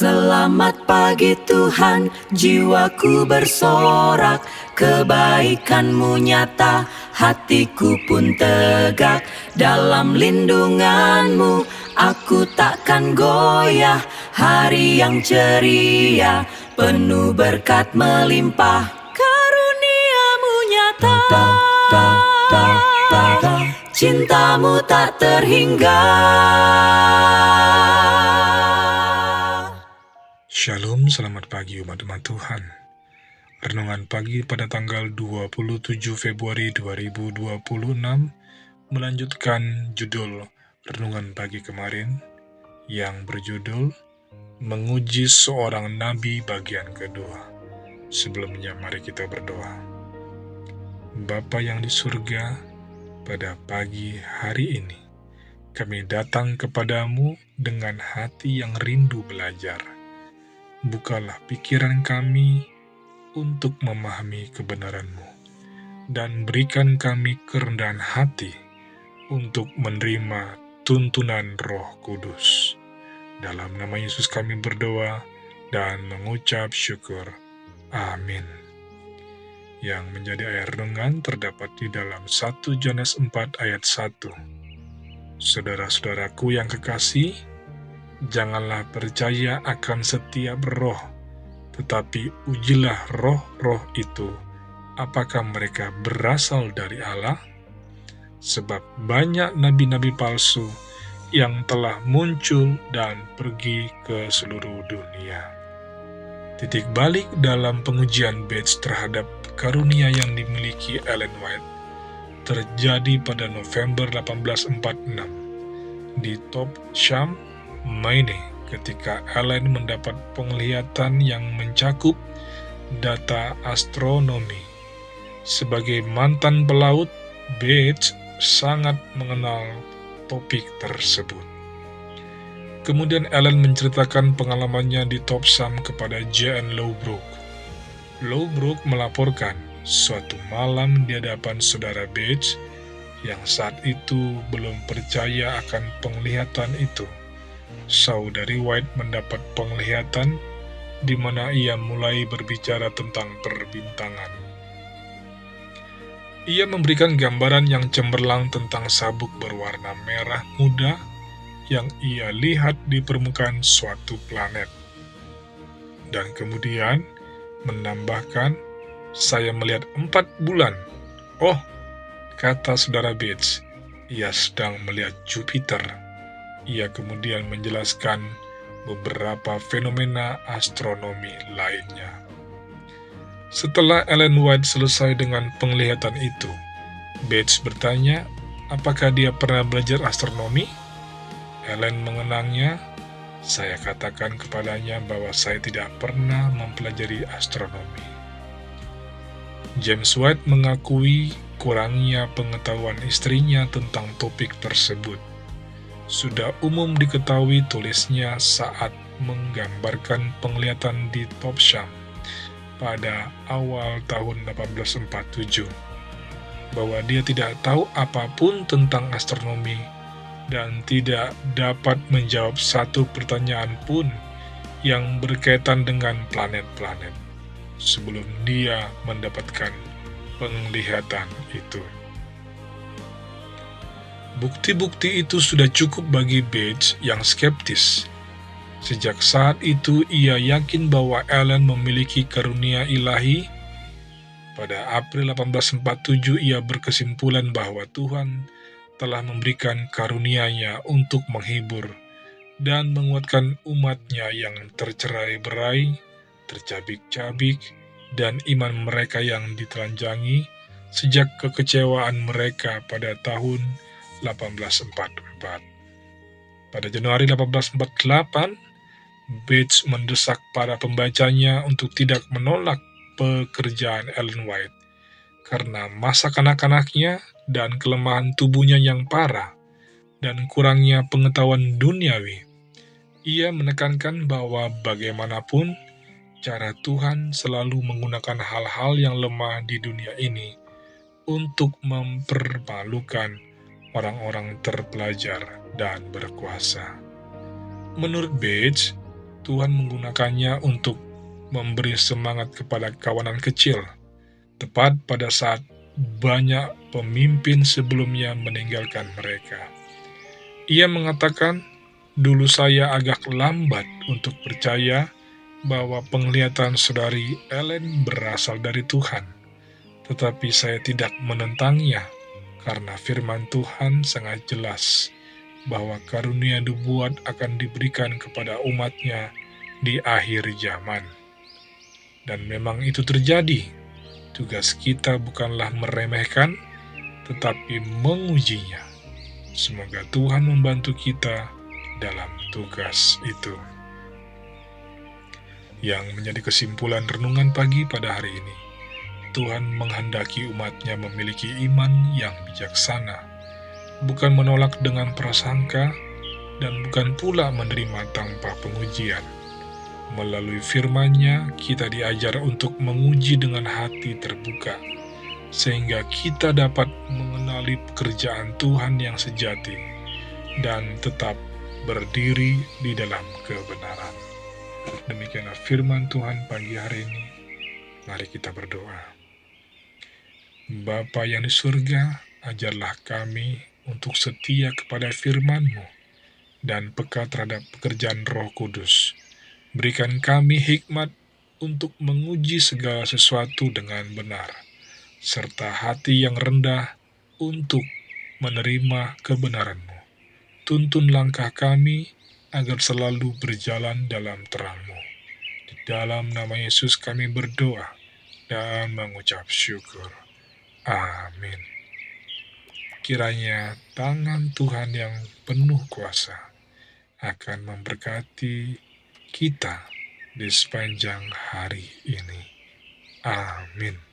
Selamat pagi Tuhan, jiwaku bersorak, kebaikan-Mu nyata, hatiku pun tegak. Dalam lindungan-Mu, aku takkan goyah. Hari yang ceria, penuh berkat melimpah, karunia-Mu nyata. Cinta-Mu tak terhingga. Shalom, selamat pagi umat-umat Tuhan. Renungan pagi pada tanggal 27 Februari 2026 melanjutkan judul renungan pagi kemarin yang berjudul Menguji Seorang Nabi bagian kedua. Sebelumnya mari kita berdoa. Bapa yang di surga, pada pagi hari ini kami datang kepadamu dengan hati yang rindu belajar. Bukalah pikiran kami untuk memahami kebenaran-Mu, dan berikan kami kerendahan hati untuk menerima tuntunan Roh Kudus. Dalam nama Yesus kami berdoa dan mengucap syukur. Amin. Yang menjadi ayat renungan terdapat di dalam 1 Yohanes 4 ayat 1. Saudara-saudaraku yang kekasih, janganlah percaya akan setiap roh, tetapi ujilah roh-roh itu, apakah mereka berasal dari Allah? Sebab banyak nabi-nabi palsu yang telah muncul dan pergi ke seluruh dunia. Titik balik dalam pengujian Bates terhadap karunia yang dimiliki Ellen White terjadi pada November 1846 di Top Sham, Maine, ketika Ellen mendapat penglihatan yang mencakup data astronomi. Sebagai mantan pelaut, Bates sangat mengenal topik tersebut. Kemudian Ellen menceritakan pengalamannya di Top Sham kepada J.N. Lowbrook. Lowbrook melaporkan suatu malam di hadapan saudara Bates yang saat itu belum percaya akan penglihatan itu. Saudari White mendapat penglihatan di mana ia mulai berbicara tentang perbintangan. Ia memberikan gambaran yang cemerlang tentang sabuk berwarna merah muda yang ia lihat di permukaan suatu planet. Dan kemudian menambahkan, saya melihat 4 bulan. Oh, kata saudara Bates, ia sedang melihat Jupiter. Ia kemudian menjelaskan beberapa fenomena astronomi lainnya. Setelah Ellen White selesai dengan penglihatan itu, Bates bertanya, apakah dia pernah belajar astronomi? Ellen mengenangnya. Saya katakan kepadanya bahwa saya tidak pernah mempelajari astronomi. James White mengakui kurangnya pengetahuan istrinya tentang topik tersebut. Sudah umum diketahui, tulisnya saat menggambarkan penglihatan di Top Sham pada awal tahun 1847, bahwa dia tidak tahu apapun tentang astronomi dan tidak dapat menjawab satu pertanyaan pun yang berkaitan dengan planet-planet sebelum dia mendapatkan penglihatan itu. Bukti-bukti itu sudah cukup bagi Bates yang skeptis. Sejak saat itu ia yakin bahwa Ellen memiliki karunia ilahi. Pada April 1847 ia berkesimpulan bahwa Tuhan telah memberikan karunia-Nya untuk menghibur dan menguatkan umat-Nya yang tercerai-berai, tercabik-cabik, dan iman mereka yang ditelanjangi sejak kekecewaan mereka pada tahun 1844. Pada Januari 1848, Bates mendesak para pembacanya untuk tidak menolak pekerjaan Ellen White karena masa kanak-kanaknya dan kelemahan tubuhnya yang parah dan kurangnya pengetahuan duniawi. Ia menekankan bahwa bagaimanapun, cara Tuhan selalu menggunakan hal-hal yang lemah di dunia ini untuk mempermalukan orang-orang terpelajar dan berkuasa. Menurut Bates, Tuhan menggunakannya untuk memberi semangat kepada kawanan kecil, tepat pada saat banyak pemimpin sebelumnya meninggalkan mereka. Ia mengatakan, "Dulu saya agak lambat untuk percaya bahwa penglihatan saudari Ellen berasal dari Tuhan, tetapi saya tidak menentangnya karena firman Tuhan sangat jelas bahwa karunia nubuat akan diberikan kepada umatnya di akhir zaman." Dan memang itu terjadi. Tugas kita bukanlah meremehkan, tetapi mengujinya. Semoga Tuhan membantu kita dalam tugas itu. Yang menjadi kesimpulan renungan pagi pada hari ini, Tuhan menghendaki umatnya memiliki iman yang bijaksana, bukan menolak dengan prasangka, dan bukan pula menerima tanpa pengujian. Melalui firman-Nya, kita diajar untuk menguji dengan hati terbuka, sehingga kita dapat mengenali pekerjaan Tuhan yang sejati dan tetap berdiri di dalam kebenaran. Demikianlah firman Tuhan pagi hari ini. Mari kita berdoa. Bapa yang di surga, ajarlah kami untuk setia kepada firman-Mu dan peka terhadap pekerjaan Roh Kudus. Berikan kami hikmat untuk menguji segala sesuatu dengan benar, serta hati yang rendah untuk menerima kebenaran-Mu. Tuntun langkah kami agar selalu berjalan dalam terang-Mu. Di dalam nama Yesus kami berdoa dan mengucap syukur. Amin. Kiranya tangan Tuhan yang penuh kuasa akan memberkati kita di sepanjang hari ini. Amin.